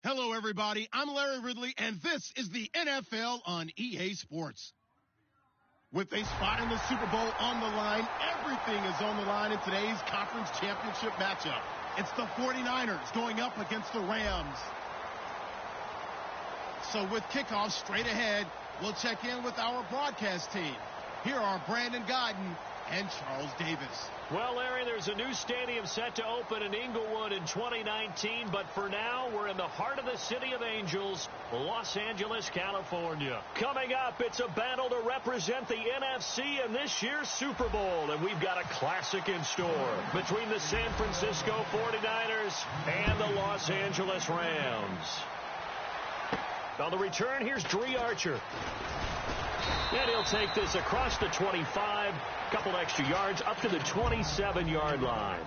Hello, everybody. I'm Larry Ridley, and this is the NFL on EA Sports. With a spot in the Super Bowl on the line, everything is on the line in today's conference championship matchup. It's the 49ers going up against the Rams. So with kickoff straight ahead, we'll check in with our broadcast team. Here are Brandon Godden and Charles Davis. Well, Larry, there's a new stadium set to open in Inglewood in 2019, but for now, we're in the heart of the City of Angels, Los Angeles, California. Coming up, it's a battle to represent the NFC in this year's Super Bowl, and we've got a classic in store between the San Francisco 49ers and the Los Angeles Rams. On the return, here's Dree Archer. And he'll take this across the 25, couple extra yards up to the 27-yard line.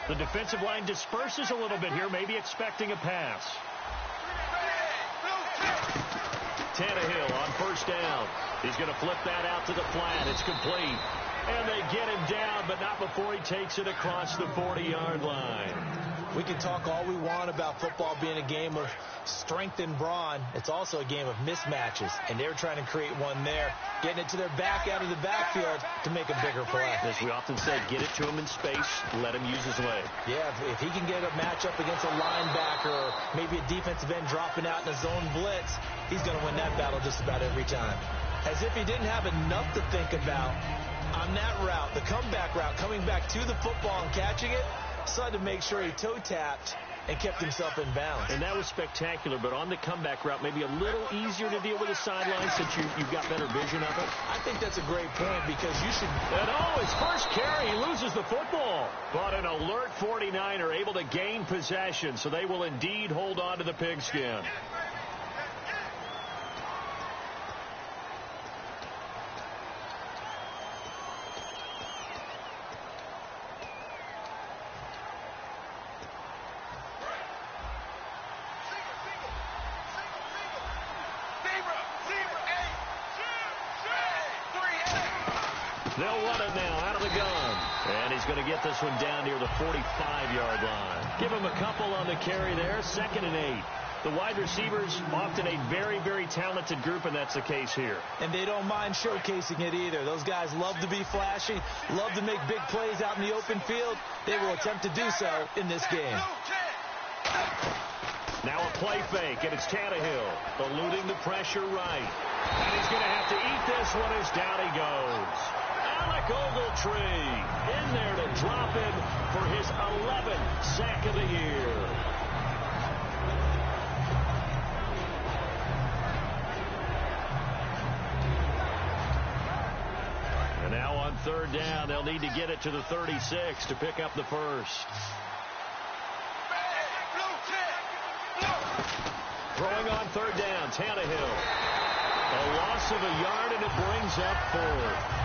The defensive line disperses a little bit here, maybe expecting a pass. Tannehill on first down. He's going to flip that out to the flat. It's complete. And they get him down, but not before he takes it across the 40-yard line. We can talk all we want about football being a game of strength and brawn. It's also a game of mismatches, and they're trying to create one there, getting it to their back out of the backfield to make a bigger play. As we often say, get it to him in space, let him use his leg. Yeah, if he can get a matchup against a linebacker or maybe a defensive end dropping out in a zone blitz, he's going to win that battle just about every time. As if he didn't have enough to think about on that route, the comeback route, coming back to the football and catching it, so had to make sure he toe-tapped and kept himself in bounds. And that was spectacular, but on the comeback route, maybe a little easier to deal with the sideline since you've got better vision of it. I think that's a great point because you should... And his first carry, he loses the football. But an alert 49er able to gain possession, so they will indeed hold on to the pigskin. They'll run it now out of the gun. And he's going to get this one down near the 45-yard line. Give him a couple on the carry there. 2nd and 8. The wide receivers, often a very, very talented group, and that's the case here. And they don't mind showcasing it either. Those guys love to be flashy, love to make big plays out in the open field. They will attempt to do so in this game. Now a play fake, and it's Tannehill eluding the pressure right. And he's going to have to eat this one as down he goes. Alec Ogletree in there to drop him for his 11th sack of the year. And now on 3rd down, they'll need to get it to the 36 to pick up the first. Throwing on 3rd down, Tannehill. A loss of a yard, and it brings up 4th.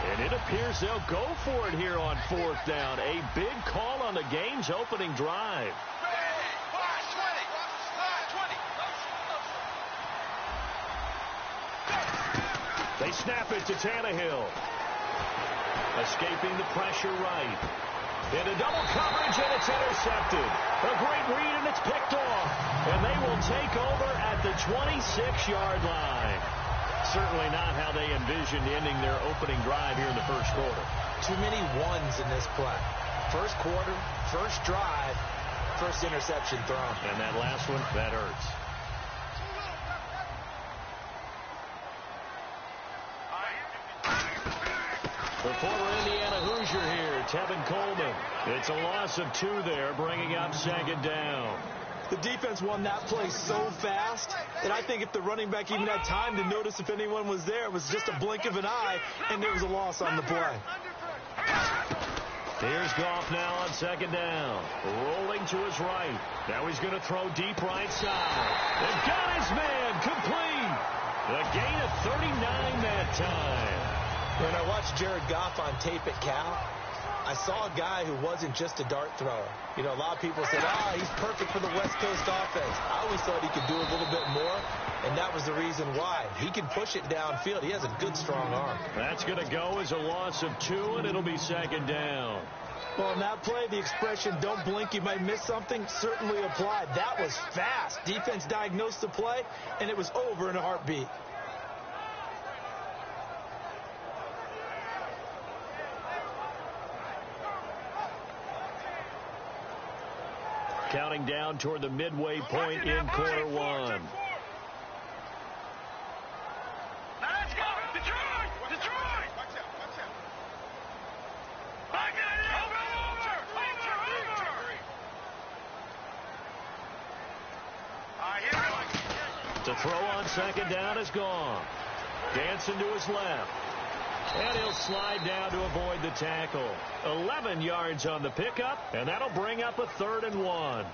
And it appears they'll go for it here on 4th down. A big call on the game's opening drive. They snap it to Tannehill. Escaping the pressure right. In a double coverage, and it's intercepted. A great read, and it's picked off. And they will take over at the 26-yard line. Certainly not how they envisioned ending their opening drive here in the first quarter. Too many ones in this play. First quarter, first drive, first interception thrown. And that last one, that hurts. The former Indiana Hoosier here, Tevin Coleman. It's a loss of 2 there, bringing up 2nd down. The defense won that play so fast that I think if the running back even had time to notice if anyone was there, it was just a blink of an eye, and there was a loss on the play. Here's Goff now on second down. Rolling to his right. Now he's going to throw deep right side. They've got his man complete. A gain of 39 that time. When I watched Jared Goff on tape at Cal, I saw a guy who wasn't just a dart thrower. You know, a lot of people said, he's perfect for the West Coast offense. I always thought he could do a little bit more, and that was the reason why. He can push it downfield. He has a good, strong arm. That's going to go as a loss of 2, and it'll be second down. Well, in that play, the expression, don't blink, you might miss something, certainly applied. That was fast. Defense diagnosed the play, and it was over in a heartbeat. Counting down toward the midway point in quarter one. Let's go! Detroit! Detroit! Watch out! Watch out! I got it! Over! To throw on second down is gone. Dancing to his left. And he'll slide down to avoid the tackle. 11 yards on the pickup, and that'll bring up a 3rd and 1.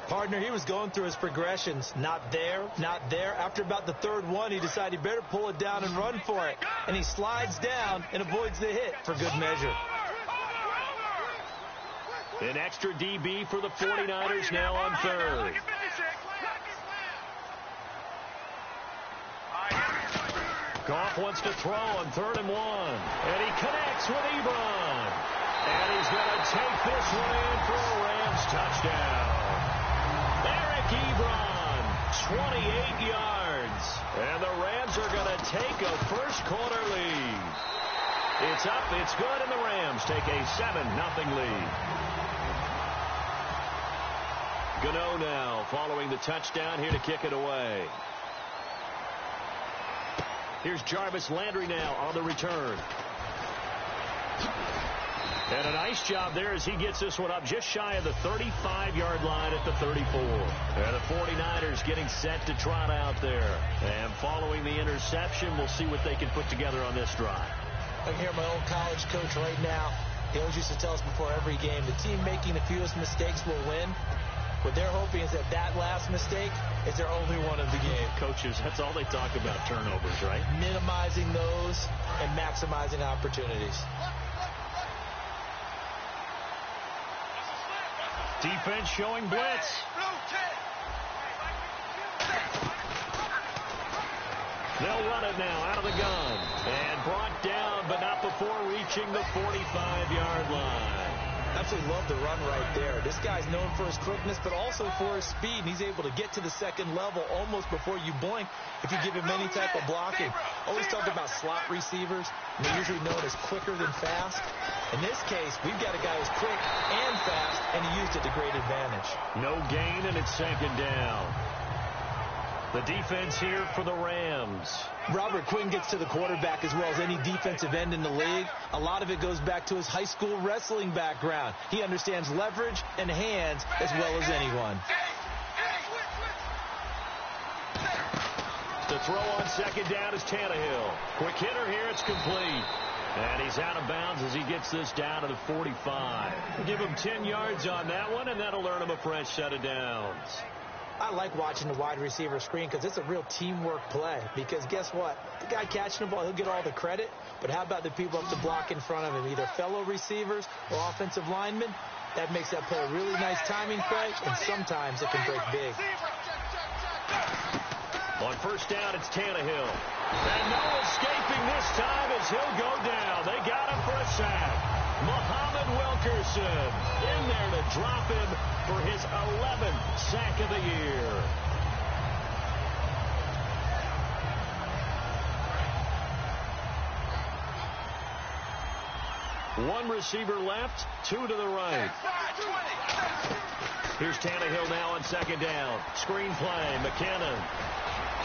Partner, he was going through his progressions. Not there, not there. After about the 3rd one, he decided he better pull it down and run for it. And he slides down and avoids the hit for good measure. An extra DB for the 49ers now on 3rd. Goff wants to throw on 3rd and 1. And he connects with Ebron. And he's going to take this one in for a Rams touchdown. Eric Ebron, 28 yards. And the Rams are going to take a first-quarter lead. It's up, it's good, and the Rams take a 7-0 lead. Gano now following the touchdown here to kick it away. Here's Jarvis Landry now on the return. And a nice job there as he gets this one up just shy of the 35-yard line at the 34. And the 49ers getting set to trot out there. And following the interception, we'll see what they can put together on this drive. I can hear my old college coach right now. He always used to tell us before every game, the team making the fewest mistakes will win. What they're hoping is that last mistake is their only one of the game. Coaches, that's all they talk about, turnovers, right? Minimizing those and maximizing opportunities. Defense showing blitz. They'll run it now out of the gun. And brought down, but not before reaching the 45-yard line. Absolutely love the run right there. This guy's known for his quickness, but also for his speed. And he's able to get to the second level almost before you blink if you give him any type of blocking. Always talk about slot receivers. They're usually known as quicker than fast. In this case, we've got a guy who's quick and fast, and he used it to great advantage. No gain, and it's second down. The defense here for the Rams. Robert Quinn gets to the quarterback as well as any defensive end in the league. A lot of it goes back to his high school wrestling background. He understands leverage and hands as well as anyone. The throw on second down is Tannehill. Quick hitter here, it's complete. And he's out of bounds as he gets this down to the 45. Give him 10 yards on that one, and that'll earn him a fresh set of downs. I like watching the wide receiver screen because it's a real teamwork play. Because guess what? The guy catching the ball, he'll get all the credit. But how about the people up the block in front of him, either fellow receivers or offensive linemen? That makes that play a really nice timing play, and sometimes it can break big. On first down, it's Tannehill. And no escaping this time as he'll go down. They got him for a sack. Muhammad Wilkerson in there to drop him for his 11th sack of the year. One receiver left, two to the right. Here's Tannehill now on second down. Screen play, McKinnon.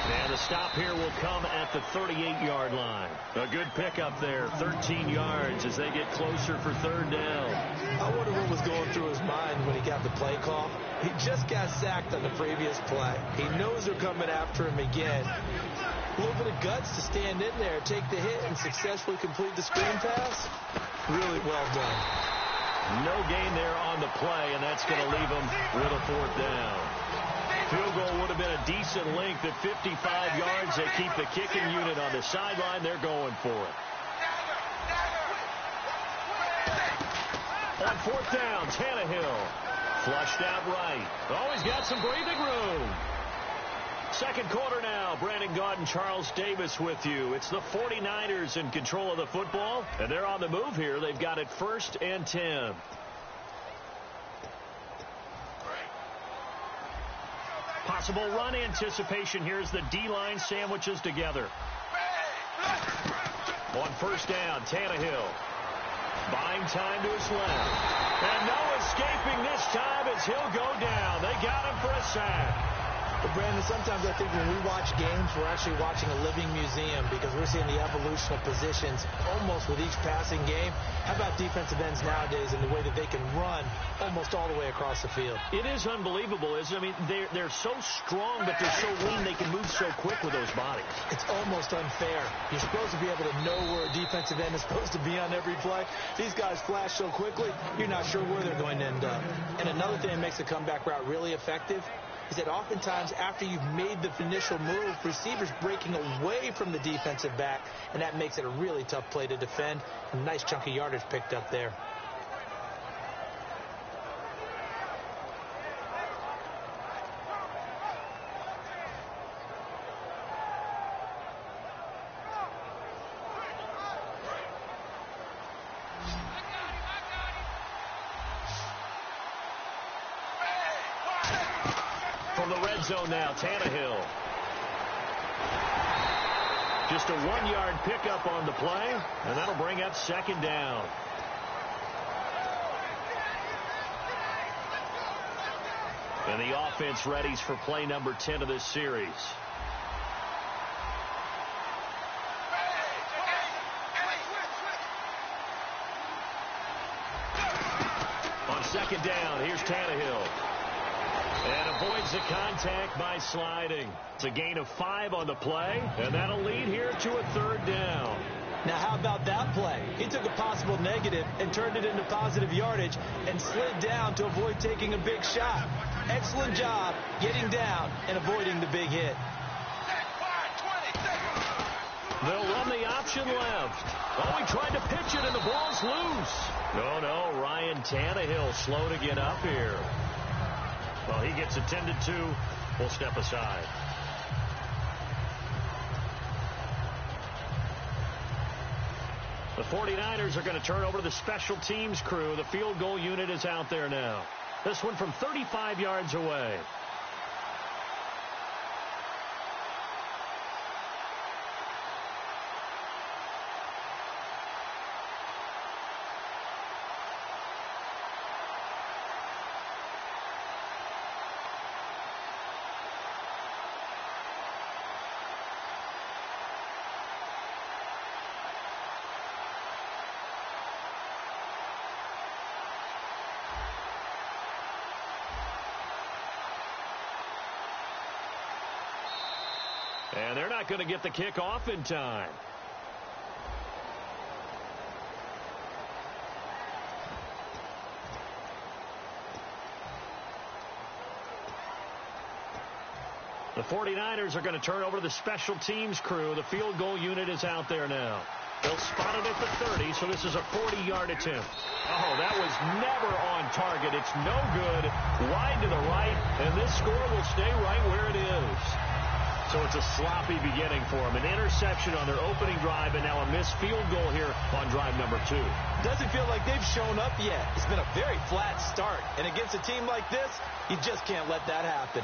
And the stop here will come at the 38-yard line. A good pickup there, 13 yards as they get closer for third down. I wonder what was going through his mind when he got the play call. He just got sacked on the previous play. He knows they're coming after him again. A little bit of guts to stand in there, take the hit, and successfully complete the screen pass. Really well done. No gain there on the play, and that's going to leave him with a fourth down. Field goal would have been a decent length at 55 yards. They keep the kicking unit on the sideline. They're going for it. On fourth down, Tannehill. Flushed out right. Oh, he's got some breathing room. Second quarter now. Brandon Gaudin and Charles Davis with you. It's the 49ers in control of the football, and they're on the move here. They've got it 1st and 10. Possible run anticipation here as the D-line sandwiches together. On first down, Tannehill. Buying time to his left. And no escaping this time as he'll go down. They got him for a sack. But Brandon, sometimes I think when we watch games, we're actually watching a living museum because we're seeing the evolution of positions almost with each passing game. How about defensive ends nowadays and the way that they can run almost all the way across the field? It is unbelievable, isn't it? I mean, they're so strong, but they're so lean. They can move so quick with those bodies. It's almost unfair. You're supposed to be able to know where a defensive end is supposed to be on every play. These guys flash so quickly, you're not sure where they're going to end up. And another thing that makes the comeback route really effective is that oftentimes after you've made the initial move, receivers breaking away from the defensive back, and that makes it a really tough play to defend. A nice chunk of yardage picked up there. From the red zone now, Tannehill. Just a 1-yard pickup on the play, and that'll bring up second down. And the offense readies for play number 10 of this series. On second down, here's Tannehill. And avoids the contact by sliding. It's a gain of 5 on the play, and that'll lead here to a third down. Now, how about that play? He took a possible negative and turned it into positive yardage and slid down to avoid taking a big shot. Excellent job getting down and avoiding the big hit. They'll run the option left. Oh, he tried to pitch it, and the ball's loose. No, Ryan Tannehill slow to get up here. Well, he gets attended to. We'll step aside. The 49ers are going to turn over to the special teams crew. The field goal unit is out there now. This one from 35 yards away. And they're not going to get the kick off in time. The 49ers are going to turn over to the special teams crew. The field goal unit is out there now. They'll spot it at the 30, so this is a 40-yard attempt. Oh, that was never on target. It's no good. Wide to the right, and this score will stay right where it is. So it's a sloppy beginning for them. An interception on their opening drive, and now a missed field goal here on drive number 2. Doesn't feel like they've shown up yet. It's been a very flat start. And against a team like this, you just can't let that happen.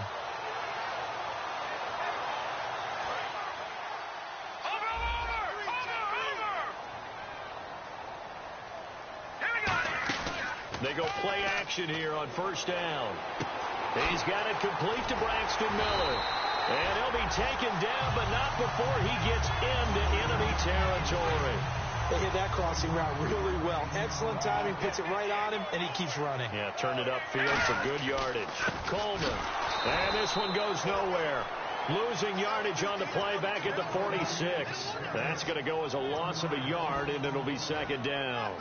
They go play action here on first down. He's got it complete to Braxton Miller. And he'll be taken down, but not before he gets into enemy territory. They hit that crossing route really well. Excellent timing, puts it right on him, and he keeps running. Yeah, turned it upfield for good yardage. Coleman. And this one goes nowhere. Losing yardage on the play back at the 46. That's going to go as a loss of a yard, and it'll be second down.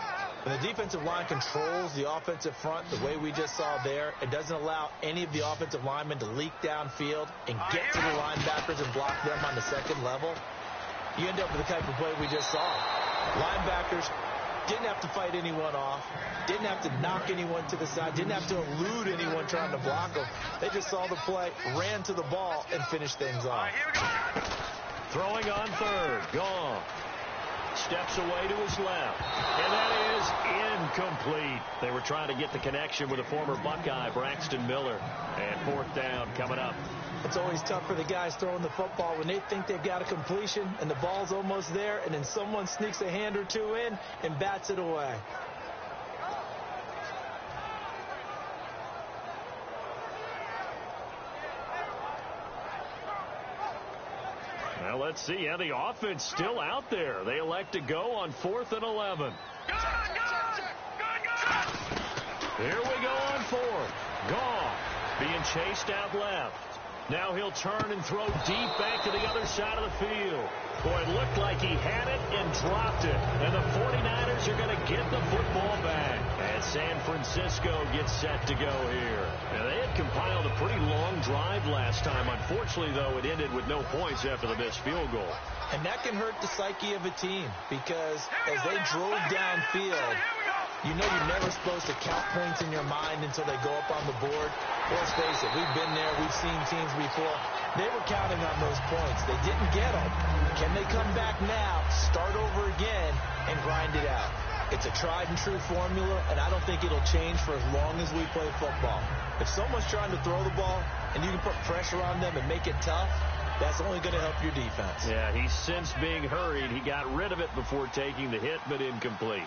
When the defensive line controls the offensive front the way we just saw there, it doesn't allow any of the offensive linemen to leak downfield and get to the linebackers and block them on the second level. You end up with the type of play we just saw. Linebackers didn't have to fight anyone off, didn't have to knock anyone to the side, didn't have to elude anyone trying to block them. They just saw the play, ran to the ball, and finished things off. Throwing on third. Gone. Steps away to his left. And that is incomplete. They were trying to get the connection with a former Buckeye, Braxton Miller. And fourth down coming up. It's always tough for the guys throwing the football when they think they've got a completion and the ball's almost there, and then someone sneaks a hand or two in and bats it away. Well, let's see. Yeah, the offense still out there. They elect to go on 4th and 11. Here we go on 4th. Gone. Being chased out left. Now he'll turn and throw deep back to the other side of the field. Boy, it looked like he had it and dropped it. And the 49ers are going to get the football back. And San Francisco gets set to go here. Now, they had compiled a pretty long drive last time. Unfortunately, though, it ended with no points after the missed field goal. And that can hurt the psyche of a team because as they drove downfield, you know you're never supposed to count points in your mind until they go up on the board. Let's face it, we've been there, we've seen teams before. They were counting on those points. They didn't get them. Can they come back now, start over again, and grind it out? It's a tried and true formula, and I don't think it'll change for as long as we play football. If someone's trying to throw the ball and you can put pressure on them and make it tough, that's only going to help your defense. Yeah, he's since being hurried. He got rid of it before taking the hit, but incomplete.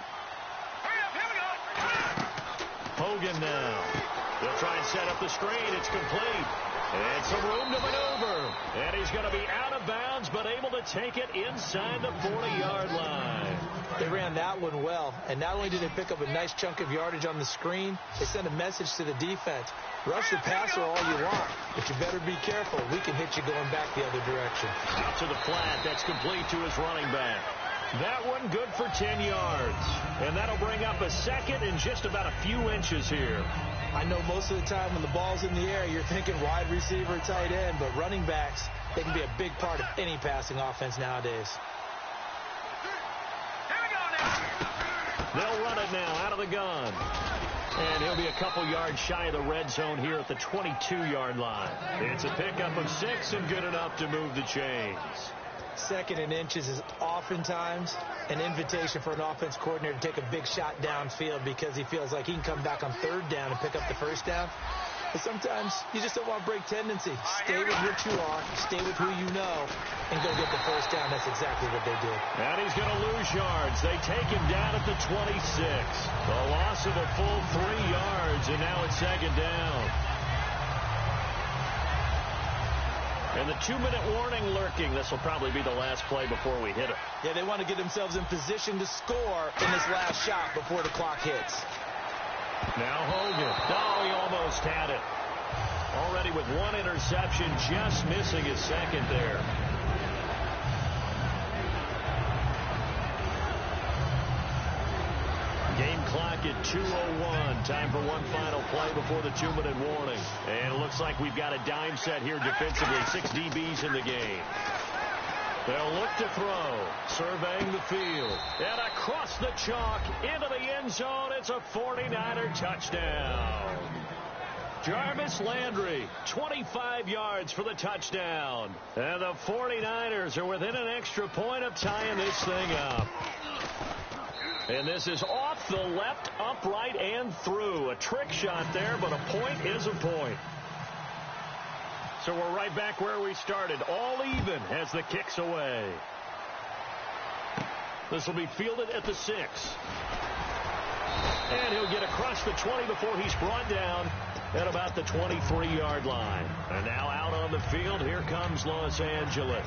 Hogan now. They'll try and set up the screen. It's complete. And some room to maneuver. And he's going to be out of bounds, but able to take it inside the 40-yard line. They ran that one well. And not only did they pick up a nice chunk of yardage on the screen, they sent a message to the defense. Rush the passer all you want, but you better be careful. We can hit you going back the other direction. Out to the flat. That's complete to his running back. That one good for 10 yards. And that'll bring up a second and just about a few inches here. I know most of the time when the ball's in the air, you're thinking wide receiver, tight end, but running backs, they can be a big part of any passing offense nowadays. They'll run it now out of the gun. And he'll be a couple yards shy of the red zone here at the 22-yard line. It's a pickup of 6 and good enough to move the chains. Second and inches is oftentimes an invitation for an offense coordinator to take a big shot downfield because he feels like he can come back on third down and pick up the first down. But sometimes you just don't want to break tendency. Stay with what you are, stay with who you know, and go get the first down. That's exactly what they did. And he's going to lose yards. They take him down at the 26. A loss of a full 3 yards, and now it's second down. And the 2-minute warning lurking. This will probably be the last play before we hit it. Yeah, they want to get themselves in position to score in this last shot before the clock hits. Now Hogan. Oh, he almost had it. Already with one interception, just missing his second there. Game clock at 2:01. Time for one final play before the 2-minute warning. And it looks like we've got a dime set here defensively. 6 DBs in the game. They'll look to throw. Surveying the field. And across the chalk into the end zone. It's a 49er touchdown. Jarvis Landry, 25 yards for the touchdown. And the 49ers are within an extra point of tying this thing up. And this is off the left, upright, and through. A trick shot there, but a point is a point. So we're right back where we started. All even as the kick's away. This will be fielded at the 6. And he'll get across the 20 before he's brought down at about the 23-yard line. And now out on the field, here comes Los Angeles.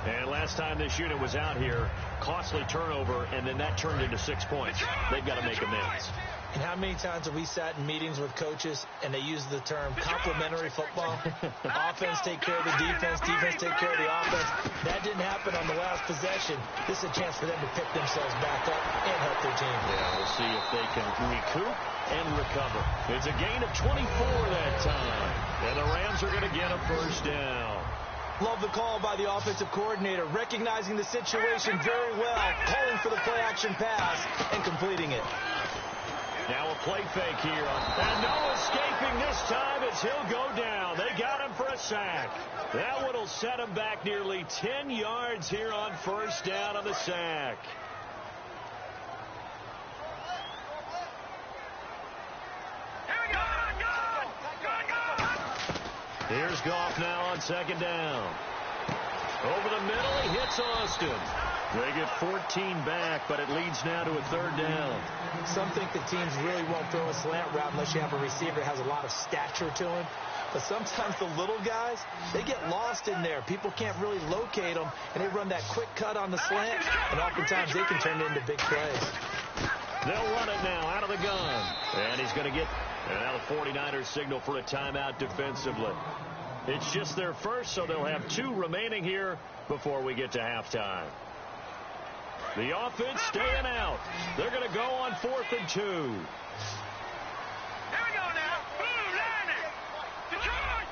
And last time this unit was out here, costly turnover, and then that turned into 6 points. They've got to make amends. And how many times have we sat in meetings with coaches and they use the term complementary football? Offense take care of the defense, defense take care of the offense. That didn't happen on the last possession. This is a chance for them to pick themselves back up and help their team. Yeah, we'll see if they can recoup and recover. It's a gain of 24 that time. And the Rams are going to get a first down. Love the call by the offensive coordinator, recognizing the situation very well, calling for the play-action pass and completing it. Now a play fake here. And no escaping this time as he'll go down. They got him for a sack. That one will set him back nearly 10 yards here on first down on the sack. Here's Goff now on second down. Over the middle, he hits Austin. They get 14 back, but it leads now to a third down. Some think the teams really won't throw a slant route unless you have a receiver that has a lot of stature to him. But sometimes the little guys, they get lost in there. People can't really locate them, and they run that quick cut on the slant, and oftentimes they can turn it into big plays. They'll run it now out of the gun. And he's going to get... And now the 49ers signal for a timeout defensively. It's just their first, so they'll have 2 remaining here before we get to halftime. The offense staying out. They're going to go on 4th and 2. Here we go now. Boom, line it. Detroit.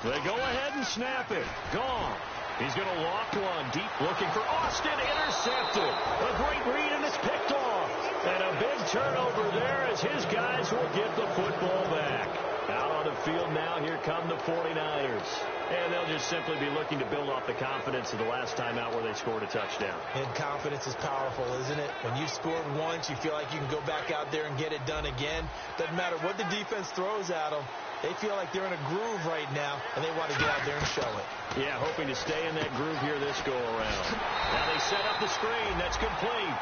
They go ahead and snap it. Gone. He's going to lock one deep, looking for Austin. Intercepted. A great read, and it's picked off. And a big turnover there as his guys will get the football back. Out on the field now, here come the 49ers. And they'll just simply be looking to build off the confidence of the last time out where they scored a touchdown. And confidence is powerful, isn't it? When you've scored once, you feel like you can go back out there and get it done again. Doesn't matter what the defense throws at them. They feel like they're in a groove right now, and they want to get out there and show it. Yeah, hoping to stay in that groove here this go-around. Now they set up the screen. That's complete.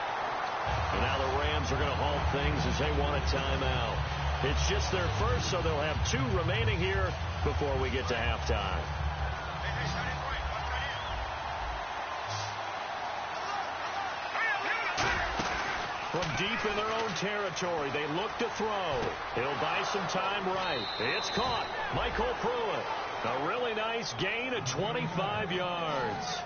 And now the Rams are going to halt things as they want a timeout. It's just their first, so they'll have 2 remaining here before we get to halftime. From deep in their own territory, they look to throw. He'll buy some time right. It's caught. Michael Pruitt. A really nice gain of 25 yards.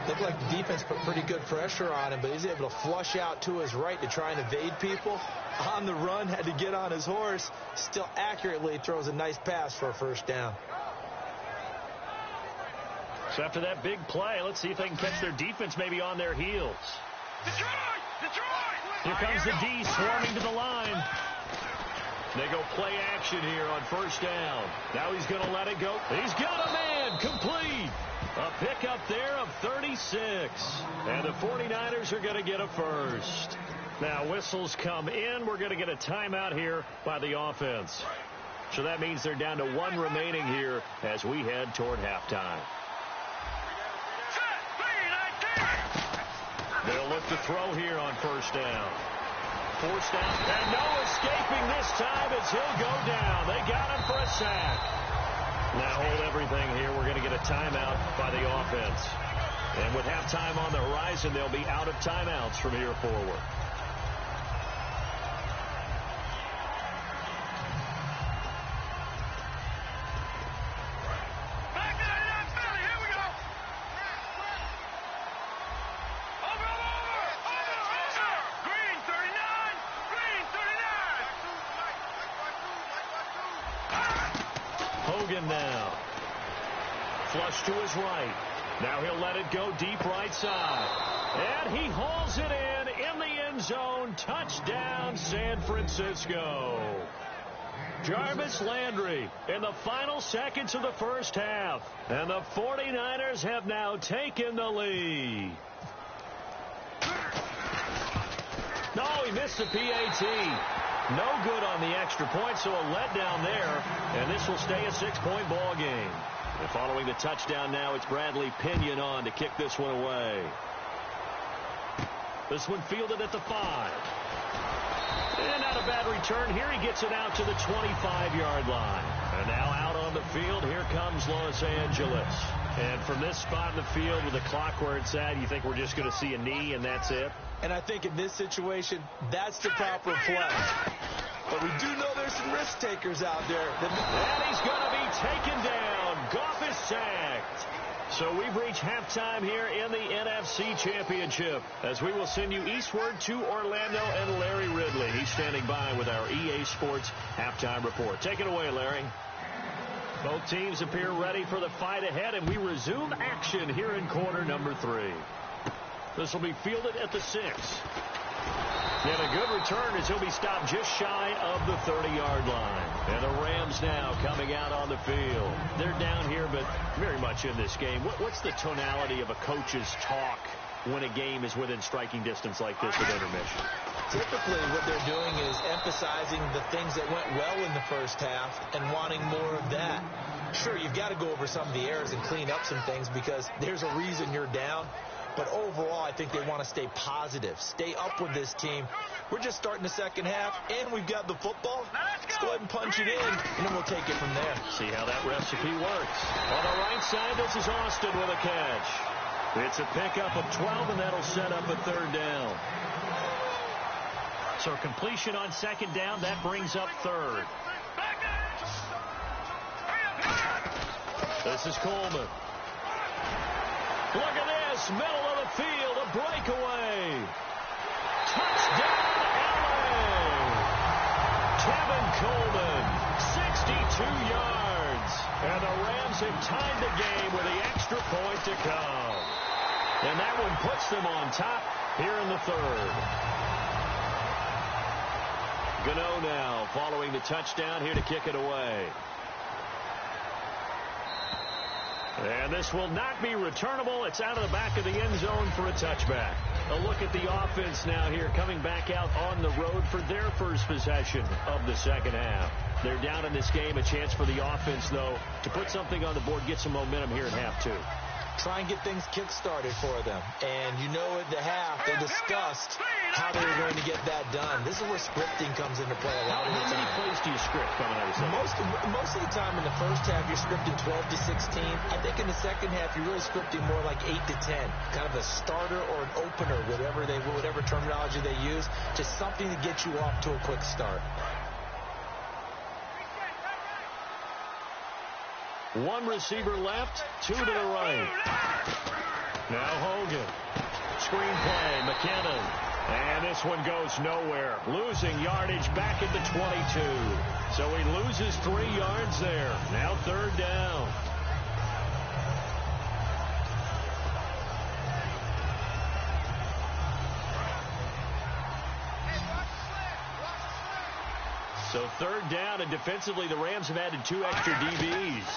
Looked like the defense put pretty good pressure on him, but he's able to flush out to his right to try and evade people. On the run, had to get on his horse. Still accurately throws a nice pass for a first down. So after that big play, let's see if they can catch their defense maybe on their heels. Detroit! Detroit! Here comes the D swarming to the line. They go play action here on first down. Now he's going to let it go. He's got a man. Complete. A pickup there of 36. And the 49ers are going to get a first. Now whistles come in. We're going to get a timeout here by the offense. So that means they're down to 1 remaining here as we head toward halftime. They'll look to throw here on first down. Forced down, and no escaping this time as he'll go down. They got him for a sack. Now hold everything here. We're going to get a timeout by the offense. And with halftime on the horizon, they'll be out of timeouts from here forward. Now flush to his right. Now he'll let it go deep right side, and he hauls it in the end zone. Touchdown San Francisco. Jarvis Landry in the final seconds of the first half, and the 49ers have now taken the lead. No, he missed the PAT. No good on the extra point, so a letdown there, and this will stay a 6-point ball game. And following the touchdown now, it's Bradley Pinion on to kick this one away. This one fielded at the 5. And not a bad return here. He gets it out to the 25-yard line. And now out on the field, here comes Los Angeles. And from this spot in the field with the clock where it's at, you think we're just going to see a knee and that's it? And I think in this situation, that's the proper play. But we do know there's some risk takers out there. And he's going to be taken down. Goff is sacked. So we've reached halftime here in the NFC Championship as we will send you eastward to Orlando and Larry Ridley. He's standing by with our EA Sports halftime report. Take it away, Larry. Both teams appear ready for the fight ahead, and we resume action here in quarter number 3. This will be fielded at the 6. And a good return as he'll be stopped just shy of the 30-yard line. And the Rams now coming out on the field. They're down here, but very much in this game. What's the tonality of a coach's talk when a game is within striking distance like this with intermission? Typically, what they're doing is emphasizing the things that went well in the first half and wanting more of that. Sure, you've got to go over some of the errors and clean up some things because there's a reason you're down. But overall, I think they want to stay positive, stay up with this team. We're just starting the second half, and we've got the football. Let's go ahead and punch it in, and then we'll take it from there. See how that recipe works. On the right side, this is Austin with a catch. It's a pickup of 12, and that'll set up a third down. So completion on second down, that brings up third. This is Coleman. Look at this, middle of the field, a breakaway. Touchdown, LA. Kevin Coleman, 62 yards. And the Rams have tied the game with the extra point to come. And that one puts them on top here in the third. Gano now following the touchdown here to kick it away. And this will not be returnable. It's out of the back of the end zone for a touchback. A look at the offense now here coming back out on the road for their first possession of the second half. They're down in this game. A chance for the offense, though, to put something on the board, get some momentum here in half 2. Try and get things kick-started for them. And you know at the half, they discussed how they were going to get that done. This is where scripting comes into play a lot of the time. How many plays do you script coming out of second? Most of the time in the first half, you're scripting 12 to 16. I think in the second half, you're really scripting more like 8 to 10. Kind of a starter or an opener, whatever terminology they use. Just something to get you off to a quick start. One receiver left, 2 to the right. Now Hogan. Screen play, McKinnon. And this one goes nowhere. Losing yardage back at the 22. So he loses 3 yards there. Now third down. So third down, and defensively the Rams have added 2 extra DBs.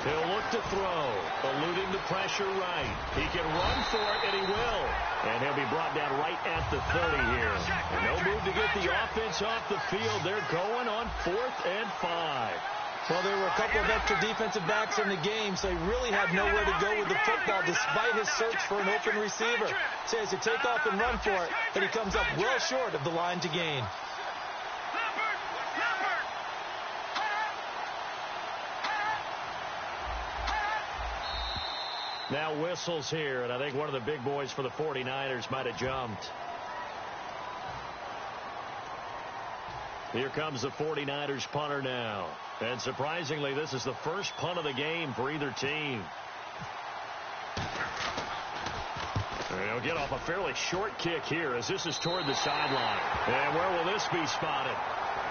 He'll look to throw, eluding the pressure right. He can run for it, and he will. And he'll be brought down right at the 30 here. And no move to get the offense off the field. They're going on 4th and 5. Well, there were a couple of extra defensive backs in the game, so he really had nowhere to go with the football despite his search for an open receiver. So he has to take off and run for it, and he comes up well short of the line to gain. Now whistles here, and I think one of the big boys for the 49ers might have jumped. Here comes the 49ers punter now. And surprisingly, this is the first punt of the game for either team. They'll get off a fairly short kick here as this is toward the sideline. And where will this be spotted?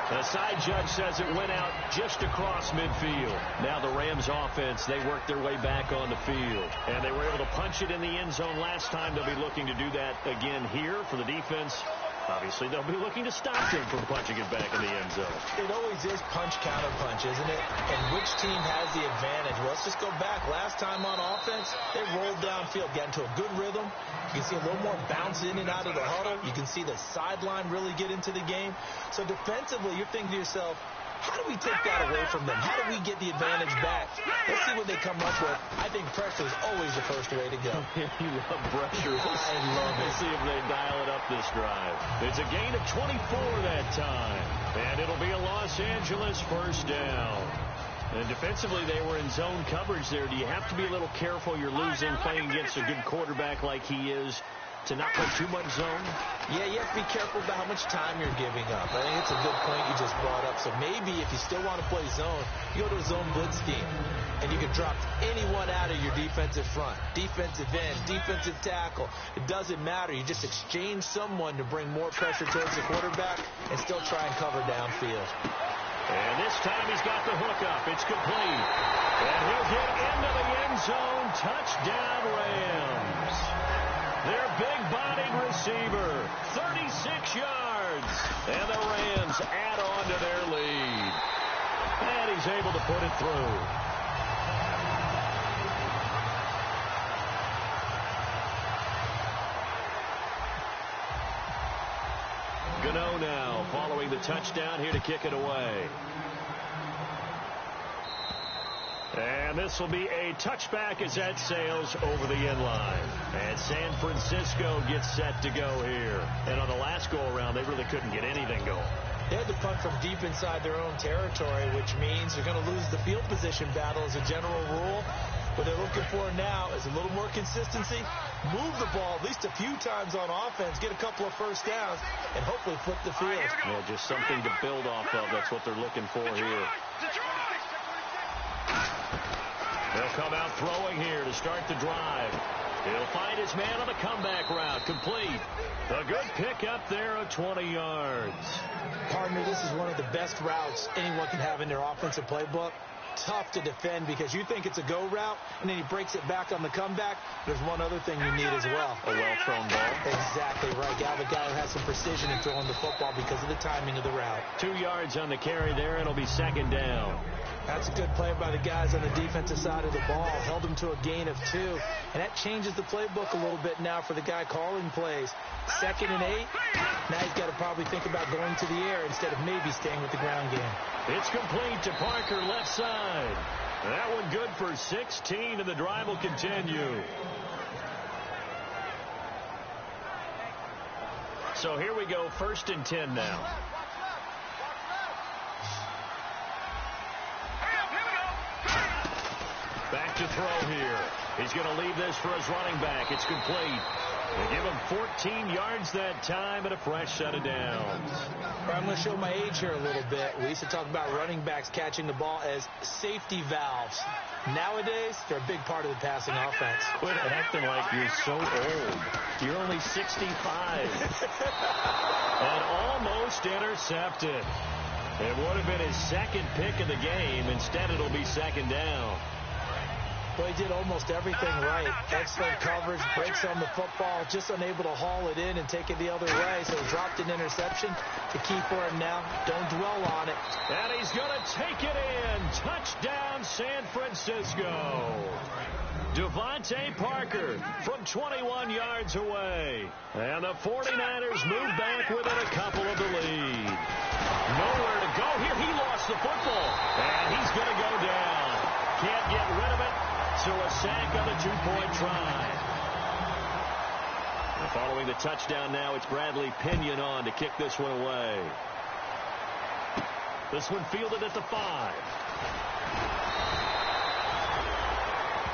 The side judge says it went out just across midfield. Now the Rams offense, they worked their way back on the field. And they were able to punch it in the end zone last time. They'll be looking to do that again here for the defense. Obviously, they'll be looking to stop him from punching it back in the end zone. It always is punch-counter-punch, isn't it? And which team has the advantage? Well, let's just go back. Last time on offense, they rolled downfield, got into a good rhythm. You can see a little more bounce in and out of the huddle. You can see the sideline really get into the game. So defensively, you're thinking to yourself, How do we take that away from them? How do we get the advantage back? Let's see what they come up with. I think pressure is always the first way to go. You love pressure. I love it. Let's see if they dial it up this drive. It's a gain of 24 that time. And it'll be a Los Angeles first down. And defensively, they were in zone coverage there. Do you have to be a little careful? You're losing playing against a good quarterback like he is to not play too much zone? Yeah, you have to be careful about how much time you're giving up. I think it's a good point you just brought up. So maybe if you still want to play zone, you go to a zone blitz scheme. And you can drop anyone out of your defensive front. Defensive end, defensive tackle. It doesn't matter. You just exchange someone to bring more pressure towards the quarterback and still try and cover downfield. And this time he's got the hook up. It's complete. And he'll get into the end zone. Touchdown, Rams. Their big-bodied receiver, 36 yards. And the Rams add on to their lead. And he's able to put it through. Gano now following the touchdown here to kick it away. And this will be a touchback as that sails over the end line. And San Francisco gets set to go here. And on the last go-around, they really couldn't get anything going. They had to punt from deep inside their own territory, which means they're going to lose the field position battle as a general rule. What they're looking for now is a little more consistency, move the ball at least a few times on offense, get a couple of first downs, and hopefully flip the field. Yeah, just something to build off of. That's what they're looking for here. They'll come out throwing here to start the drive. He'll find his man on the comeback route. Complete. A good pickup there of 20 yards. Partner, this is one of the best routes anyone can have in their offensive playbook. Tough to defend because you think it's a go route, and then he breaks it back on the comeback. There's one other thing you need as well. A well-thrown ball. Exactly right. You have a guy who has some precision in throwing the football because of the timing of the route. 2 yards on the carry there, and it'll be second down. That's a good play by the guys on the defensive side of the ball. Held them to a gain of 2. And that changes the playbook a little bit now for the guy calling plays. 2nd and 8. Now he's got to probably think about going to the air instead of maybe staying with the ground game. It's complete to Parker, left side. That one good for 16, and the drive will continue. So here we go, 1st and 10 now. Back to throw here. He's going to leave this for his running back. It's complete. They give him 14 yards that time and a fresh set of downs. I'm going to show my age here a little bit. We used to talk about running backs catching the ball as safety valves. Nowadays, they're a big part of the passing offense. Quit acting like you're so old. You're only 65. And almost intercepted. It would have been his 2nd pick of the game. Instead, it'll be 2nd down. Well, he did almost everything right. Excellent coverage, breaks on the football, just unable to haul it in and take it the other way. So he dropped an interception. The key for him now, don't dwell on it. And he's going to take it in. Touchdown, San Francisco. Devontae Parker from 21 yards away. And the 49ers move back within a couple of the lead. Nowhere to go here. He lost the football. And he's going to go down. Can't get rid of it. So a sack on the 2-point try. And following the touchdown now, it's Bradley Pinion on to kick this one away. This one fielded at the 5.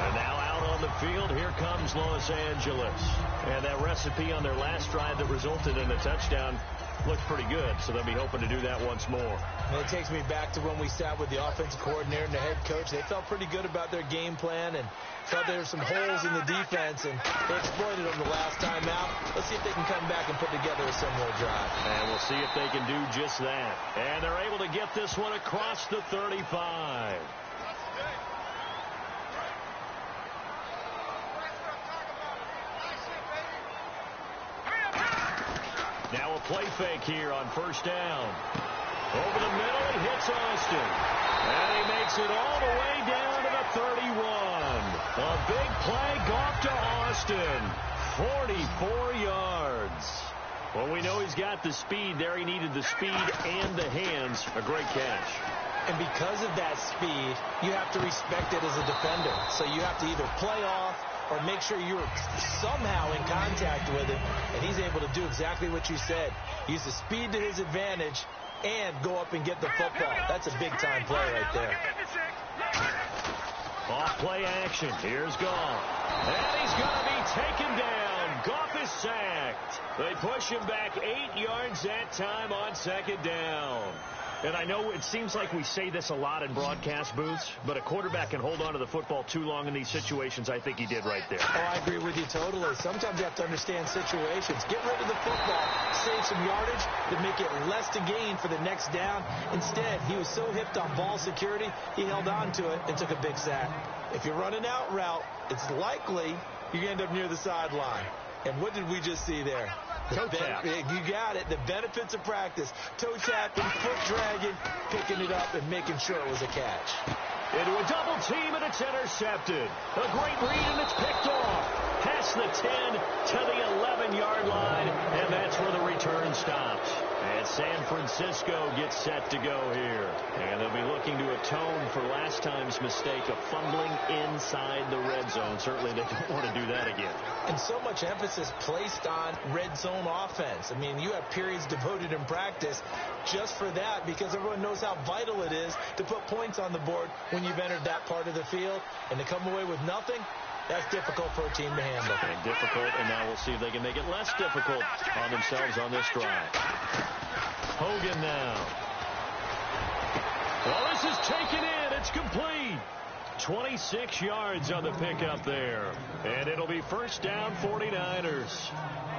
And now out on the field, here comes Los Angeles. And that recipe on their last drive that resulted in a touchdown looks pretty good, so they'll be hoping to do that once more. And it takes me back to when we sat with the offensive coordinator and the head coach. They felt pretty good about their game plan and felt there were some holes in the defense, and they exploited them the last time out. Let's see if they can come back and put together a similar drive. And we'll see if they can do just that. And they're able to get this one across the 35. Now a play fake here on 1st down. Over the middle, he hits Austin. And he makes it all the way down to the 31. A big play, Goff to Austin. 44 yards. Well, we know he's got the speed there. He needed the speed and the hands. A great catch. And because of that speed, you have to respect it as a defender. So you have to either play off or make sure you're somehow in contact with him. And he's able to do exactly what you said. Use the speed to his advantage and go up and get the football. That's a big-time play right there. Off-play action. Here's Goff. And he's going to be taken down. Goff is sacked. They push him back 8 yards that time on second down. And I know it seems like we say this a lot in broadcast booths, but a quarterback can hold on to the football too long in these situations. I think he did right there. Oh, I agree with you totally. Sometimes you have to understand situations. Get rid of the football, save some yardage, to make it less to gain for the next down. Instead, he was so hipped on ball security, he held on to it and took a big sack. If you're running out route, it's likely you're going to end up near the sideline. And what did we just see there? Toe tap. You got it. The benefits of practice. Toe tapping, foot dragging, picking it up, and making sure it was a catch. Into a double team, and it's intercepted. A great read, and it's picked off. Past the 10 to the 11-yard line, and that's where the return stops. And San Francisco gets set to go here. And they'll be looking to atone for last time's mistake of fumbling inside the red zone. Certainly they don't want to do that again. And so much emphasis placed on red zone offense. I mean, you have periods devoted in practice just for that because everyone knows how vital it is to put points on the board when you've entered that part of the field. And to come away with nothing, that's difficult for a team to handle. And difficult, and now we'll see if they can make it less difficult on themselves on this drive. Hogan now. Well, this is taken in. It's complete. 26 yards on the pickup there. And it'll be first down 49ers.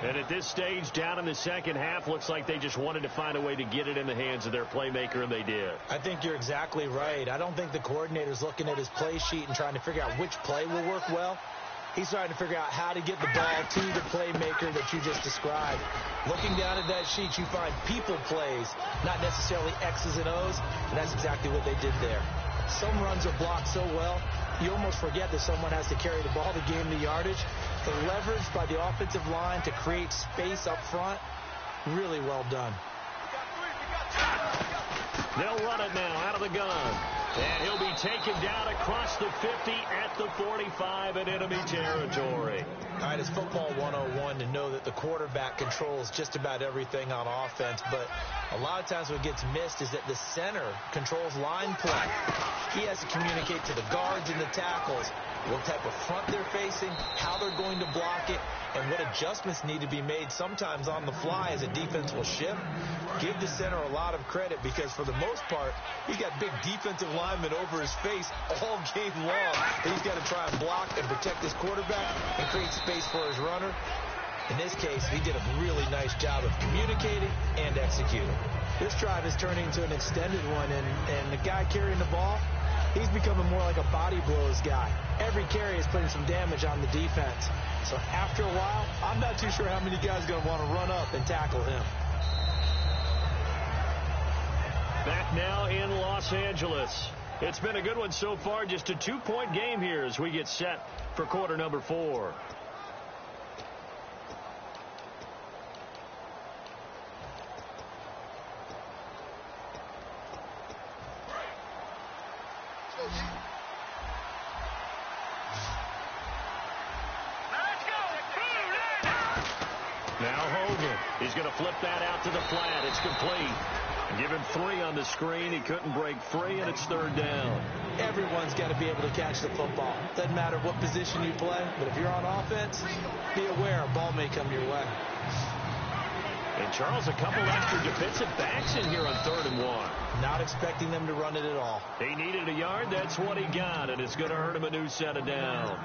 And at this stage, down in the second half, looks like they just wanted to find a way to get it in the hands of their playmaker, and they did. I think you're exactly right. I don't think the coordinator's looking at his play sheet and trying to figure out which play will work well. He's trying to figure out how to get the ball to the playmaker that you just described. Looking down at that sheet, you find people plays, not necessarily X's and O's, and that's exactly what they did there. Some runs are blocked so well, you almost forget that someone has to carry the ball to gain the yardage. The leverage by the offensive line to create space up front, really well done. They'll run it now out of the gun. And he'll be taken down across the 50 at the 45 in enemy territory. All right, it's football 101 to know that the quarterback controls just about everything on offense, but a lot of times what gets missed is that the center controls line play. He has to communicate to the guards and the tackles what type of front they're facing, how they're going to block it, and what adjustments need to be made sometimes on the fly as a defense will shift. Give the center a lot of credit because for the most part, he's got big defensive linemen over his face all game long. He's got to try and block and protect his quarterback and create space for his runner. In this case, he did a really nice job of communicating and executing. This drive is turning into an extended one, and the guy carrying the ball, he's becoming more like a body blows guy. Every carry is putting some damage on the defense. So after a while, I'm not too sure how many guys are going to want to run up and tackle him. Back now in Los Angeles. It's been a good one so far. Just a 2-point game here as we get set for quarter number 4. Now Hogan. He's going to flip that out to the flat. It's complete. Give him 3 on the screen. He couldn't break free, and it's third down. Everyone's got to be able to catch the football. Doesn't matter what position you play, but if you're on offense, be aware a ball may come your way. And Charles, a couple extra defensive backs in here on 3rd and 1. Not expecting them to run it at all. He needed a yard. That's what he got, and it's going to hurt him a new set of downs.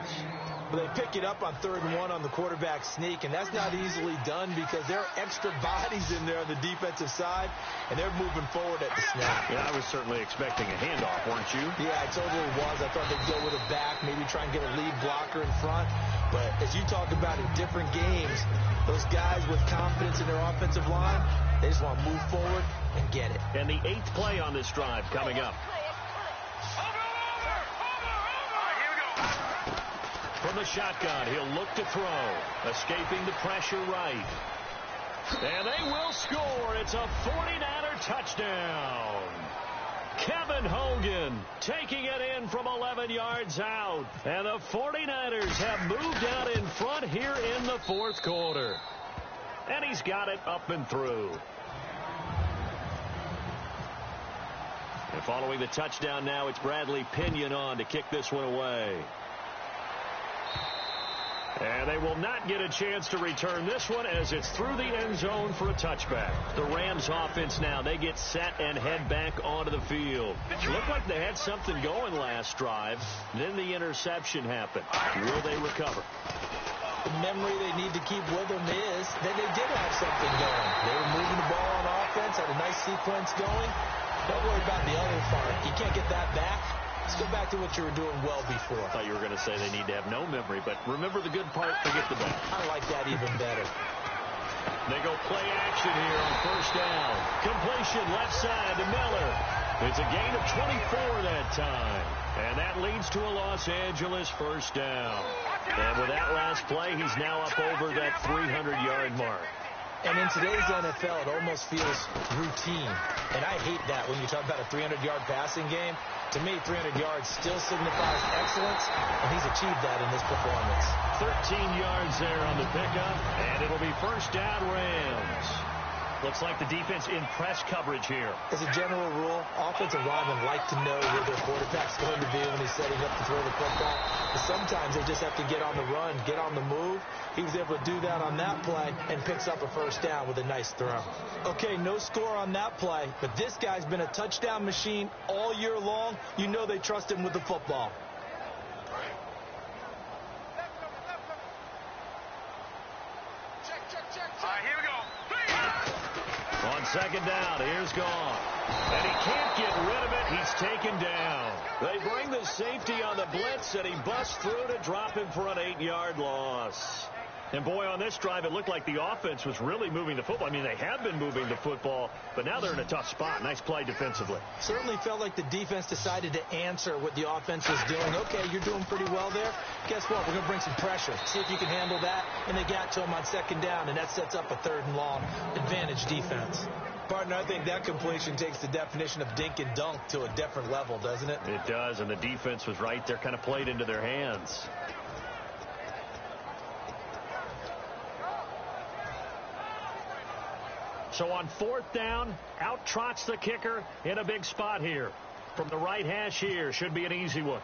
But they pick it up on 3rd and 1 on the quarterback sneak, and that's not easily done because there are extra bodies in there on the defensive side, and they're moving forward at the snap. Yeah, I was certainly expecting a handoff, weren't you? Yeah, I totally was. I thought they'd go with a back, maybe try and get a lead blocker in front. But as you talk about in different games, those guys with confidence in their offensive line, they just want to move forward and get it. And the 8th play on this drive coming up. From the shotgun, he'll look to throw. Escaping the pressure right. And they will score. It's a 49er touchdown. Kevin Hogan taking it in from 11 yards out. And the 49ers have moved out in front here in the fourth quarter. And he's got it up and through. And following the touchdown now, it's Bradley Pinion on to kick this one away. And they will not get a chance to return this one as it's through the end zone for a touchback. The Rams offense now, they get set and head back onto the field. It looked like they had something going last drive. Then the interception happened. Will they recover? The memory they need to keep with them is that they did have something going. They were moving the ball on offense, had a nice sequence going. Don't worry about the other part. You can't get that back. Let's go back to what you were doing well before. I thought you were going to say they need to have no memory, but remember the good part, forget the bad. I like that even better. They go play action here on first down. Completion left side to Miller. It's a gain of 24 that time. And that leads to a Los Angeles first down. And with that last play, he's now up over that 300-yard mark. And in today's NFL, it almost feels routine. And I hate that when you talk about a 300-yard passing game. To me, 300 yards still signifies excellence, and he's achieved that in this performance. 13 yards there on the pickup, and it'll be first down Rams. Looks like the defense in press coverage here. As a general rule, offensive linemen like to know where their quarterback's going to be when he's setting up to throw the football. But sometimes they just have to get on the run, get on the move. He was able to do that on that play and picks up a first down with a nice throw. Okay, no score on that play, but this guy's been a touchdown machine all year long. You know they trust him with the football. All right, here we go. On second down, here's gone. And he can't get rid of it. He's taken down. They bring the safety on the blitz, and he busts through to drop him for an 8-yard loss. And, boy, on this drive, it looked like the offense was really moving the football. I mean, they have been moving the football, but now they're in a tough spot. Nice play defensively. Certainly felt like the defense decided to answer what the offense was doing. Okay, you're doing pretty well there. Guess what? We're going to bring some pressure. See if you can handle that. And they got to him on second down, and that sets up a 3rd and long advantage defense. Partner, I think that completion takes the definition of dink and dunk to a different level, doesn't it? It does, and the defense was right there, kind of played into their hands. So on 4th down, out trots the kicker in a big spot here. From the right hash here, should be an easy one.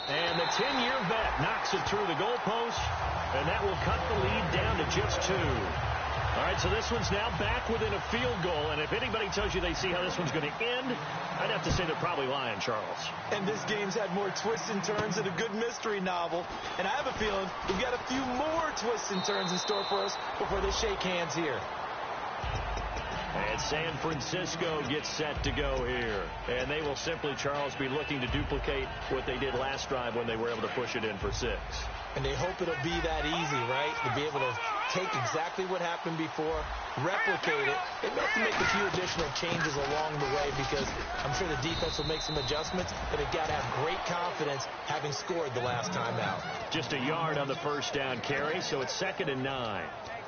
And the 10-year vet knocks it through the goalpost, and that will cut the lead down to just 2. All right, so this one's now back within a field goal, and if anybody tells you they see how this one's going to end, I'd have to say they're probably lying, Charles. And this game's had more twists and turns than a good mystery novel, and I have a feeling we've got a few more twists and turns in store for us before they shake hands here. And San Francisco gets set to go here. And they will simply, Charles, be looking to duplicate what they did last drive when they were able to push it in for 6. And they hope it'll be that easy, right? To be able to take exactly what happened before, replicate it. They may have to make a few additional changes along the way because I'm sure the defense will make some adjustments, but they've got to have great confidence having scored the last time out. Just a yard on the first down carry, so it's 2nd and 9.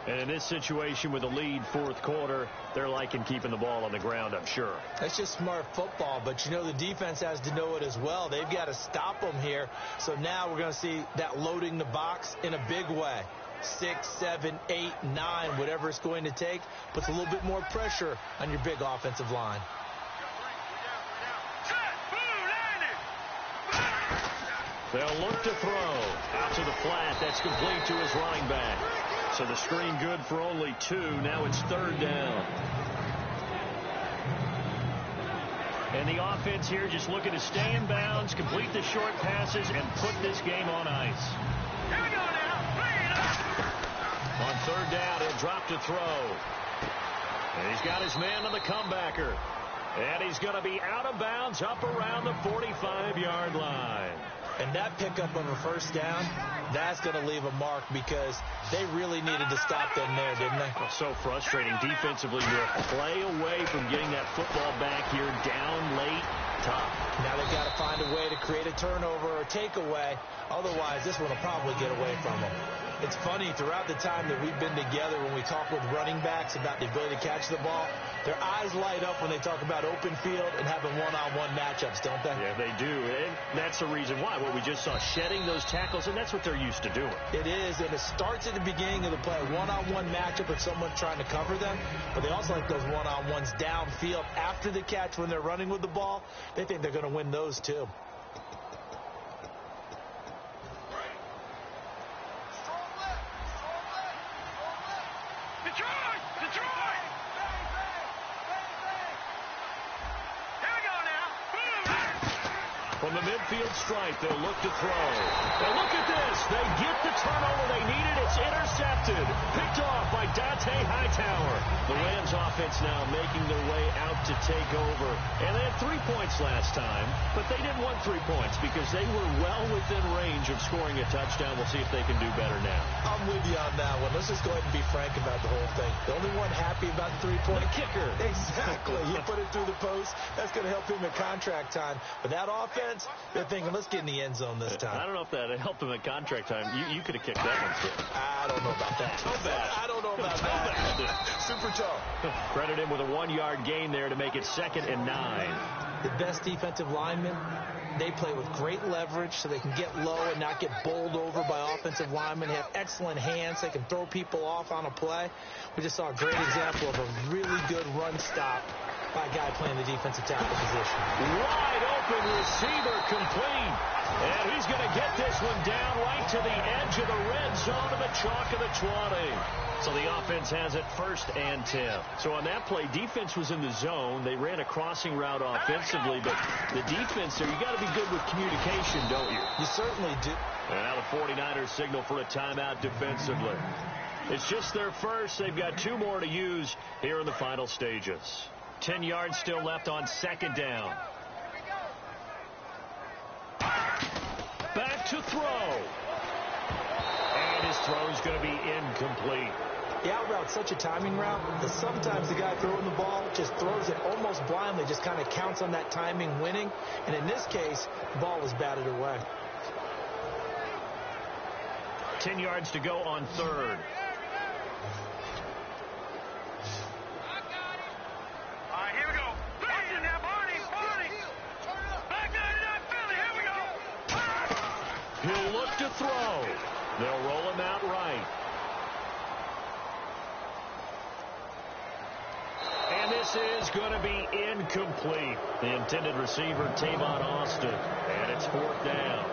And in this situation with a lead 4th quarter, they're liking keeping the ball on the ground, I'm sure. That's just smart football, but you know the defense has to know it as well. They've got to stop them here. So now we're going to see that loading the box in a big way. 6, 7, 8, 9, whatever it's going to take, puts a little bit more pressure on your big offensive line. They'll look to throw out to the flat. That's complete to his running back. So the screen good for only 2. Now it's 3rd down. And the offense here just looking to stay in bounds, complete the short passes, and put this game on ice. Here we go now. Bring it up. On 3rd down, he'll drop to throw. And he's got his man on the comebacker. And he's going to be out of bounds up around the 45-yard line. And that pickup of a first down, that's going to leave a mark because they really needed to stop them there, didn't they? Oh, so frustrating. Defensively, you're a play away from getting that football back here down late. top. Now they've got to find a way to create a turnover or takeaway. Otherwise, this one will probably get away from them. It's funny, throughout the time that we've been together, when we talk with running backs about the ability to catch the ball, their eyes light up when they talk about open field and having one-on-one matchups, don't they? Yeah, they do. And that's the reason why. What we just saw, shedding those tackles, and that's what they're used to doing. It is, and it starts at the beginning of the play. One-on-one matchup with someone trying to cover them, but they also like those one-on-ones downfield after the catch when they're running with the ball. They think they're going to win those, too. From the midfield stripe, they'll look to throw. And look at this. They get the turnover they needed. It's intercepted. Picked off by Dante Hightower. The Rams offense now making their way out to take over. And they had 3 points last time, but they didn't want 3 points because they were well within range of scoring a touchdown. We'll see if they can do better now. I'm with you on that one. Let's just go ahead and be frank about the whole thing. The only one happy about the 3-point kicker. Exactly. He put it through the post. That's going to help him in contract time. But that offense, they're thinking, let's get in the end zone this time. I don't know if that helped him at contract time. You could have kicked that one, too. I don't know about that. I don't know about that. Super tough. Credit him with a 1-yard gain there to make it 2nd and 9. The best defensive linemen, they play with great leverage so they can get low and not get bowled over by offensive linemen. They have excellent hands. They can throw people off on a play. We just saw a great example of a really good run stop by a guy playing the defensive tackle position. Wide open receiver complete. And he's going to get this one down right to the edge of the red zone of the chalk of the 20. So the offense has it 1st and 10. So on that play, defense was in the zone. They ran a crossing route offensively, but the defense there, you got to be good with communication, don't you? You certainly do. And now the 49ers signal for a timeout defensively. It's just their first. They've got 2 more to use here in the final stages. 10 yards still left on 2nd down. Back to throw. And his throw's going to be incomplete. The out route's such a timing route that sometimes the guy throwing the ball just throws it almost blindly, just kind of counts on that timing winning. And in this case, the ball was batted away. 10 yards to go on 3rd. He'll look to throw. They'll roll him out right. And this is going to be incomplete. The intended receiver, Tavon Austin. And it's 4th down.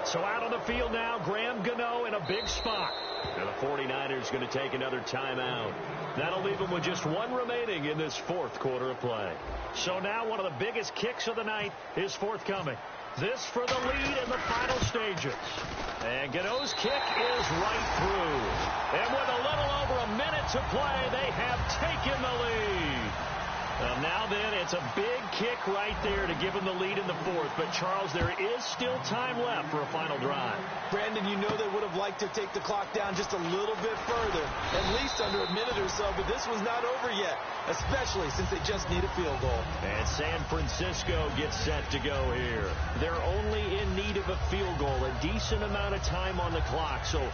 So out on the field now, Graham Gano in a big spot. And the 49ers going to take another timeout. That'll leave them with just 1 remaining in this 4th quarter of play. So now one of the biggest kicks of the night is forthcoming. This for the lead in the final stages. And Gano's kick is right through. And with a little over a minute to play, they have taken the lead. Now then, it's a big kick right there to give them the lead in the 4th. But, Charles, there is still time left for a final drive. Brandon, you know they would have liked to take the clock down just a little bit further, at least under a minute or so, but this was not over yet, especially since they just need a field goal. And San Francisco gets set to go here. They're only in need of a field goal, a decent amount of time on the clock. So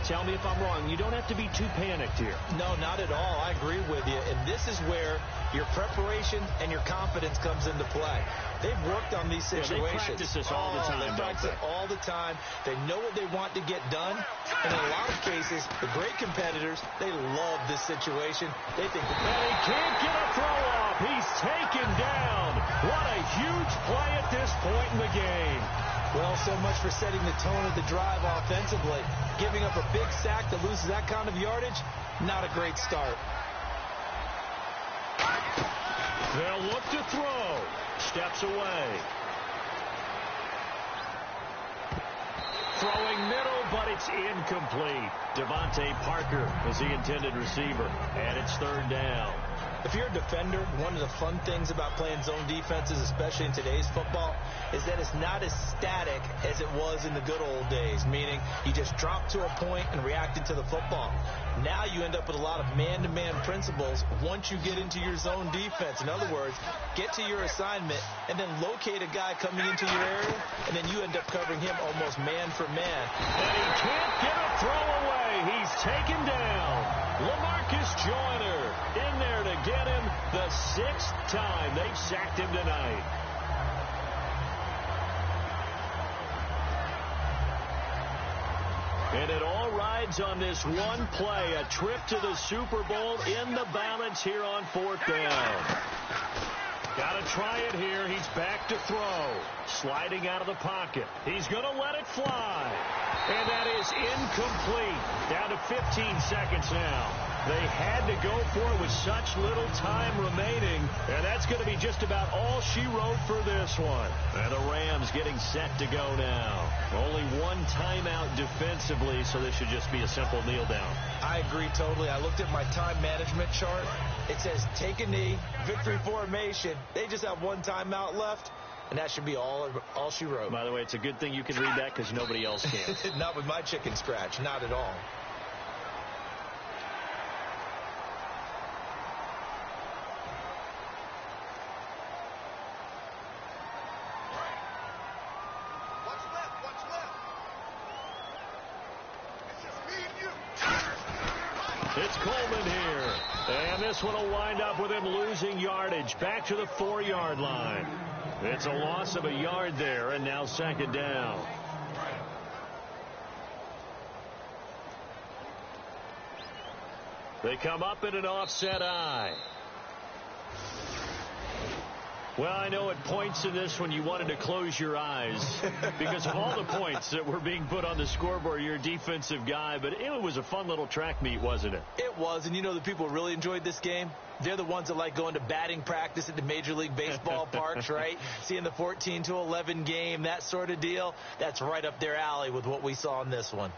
tell me if I'm wrong. You don't have to be too panicked here. No, not at all. I agree with you. And this is where your preparation and your confidence comes into play. They've worked on these situations. They practice this all the time. They practice it all the time. They know what they want to get done. And in a lot of cases, the great competitors, they love this situation. They think that he can't get a throw off. He's taken down. What a huge play at this point in the game. Well, so much for setting the tone of the drive offensively. Giving up a big sack that loses that kind of yardage, not a great start. They'll look to throw. Steps away. Throwing middle, but it's incomplete. Devontae Parker is the intended receiver, and it's 3rd down. If you're a defender, one of the fun things about playing zone defenses, especially in today's football, is that it's not as static as it was in the good old days, meaning you just dropped to a point and reacted to the football. Now you end up with a lot of man-to-man principles once you get into your zone defense. In other words, get to your assignment and then locate a guy coming into your area, and then you end up covering him almost man for man. And he can't get a throw away. He's taken down. LaMarcus Joyner in there to get him the 6th time they've sacked him tonight. And it all rides on this one play, a trip to the Super Bowl in the balance here on 4th down. Got to try it here. He's back to throw. Sliding out of the pocket. He's going to let it fly. And that is incomplete. Down to 15 seconds now. They had to go for it with such little time remaining. And that's going to be just about all she wrote for this one. And the Rams getting set to go now. Only one timeout defensively, so this should just be a simple kneel down. I agree totally. I looked at my time management chart. It says take a knee, victory formation. They just have one timeout left, and that should be all she wrote. By the way, it's a good thing you can read that because nobody else can. Not with my chicken scratch. Not at all. It's Coleman here. And this one will wind up with him losing yardage. Back to the 4-yard line. It's a loss of a yard there, and now 2nd down. They come up in an offset eye. Well, I know at points in this one you wanted to close your eyes because of all the points that were being put on the scoreboard. You're a defensive guy, but it was a fun little track meet, wasn't it? It was, and you know the people who really enjoyed this game? They're the ones that like going to batting practice at the Major League Baseball parks, right? Seeing the 14-11 game, that sort of deal. That's right up their alley with what we saw in this one.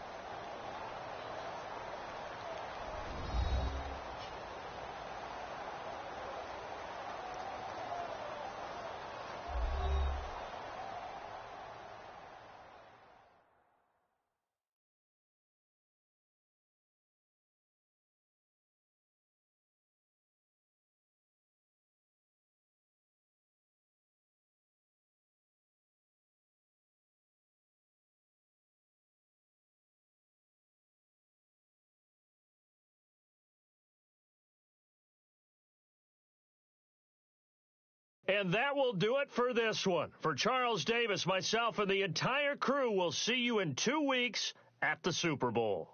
And that will do it for this one. For Charles Davis, myself, and the entire crew, we'll see you in 2 weeks at the Super Bowl.